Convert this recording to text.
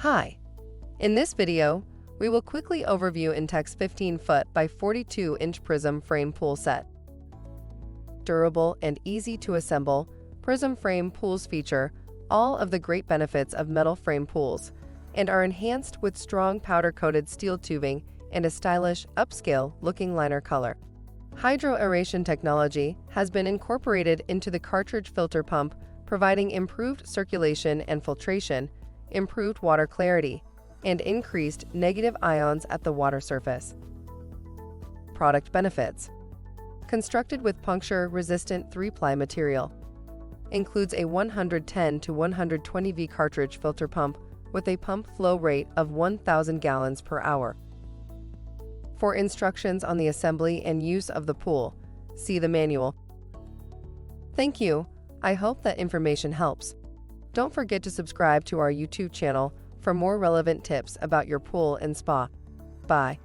Hi! In this video, we will quickly overview INTEX 15-foot by 42-inch Prism Frame Pool Set. Durable and easy to assemble, Prism Frame Pools feature all of the great benefits of metal frame pools and are enhanced with strong powder-coated steel tubing and a stylish, upscale-looking liner color. Hydro aeration technology has been incorporated into the cartridge filter pump, providing improved circulation and filtration, improved water clarity, and increased negative ions at the water surface. Product benefits: constructed with puncture-resistant 3-ply material. Includes a 110 to 120 V cartridge filter pump with a pump flow rate of 1,000 gallons per hour. For instructions on the assembly and use of the pool, see the manual. Thank you. I hope that information helps. Don't forget to subscribe to our YouTube channel for more relevant tips about your pool and spa. Bye.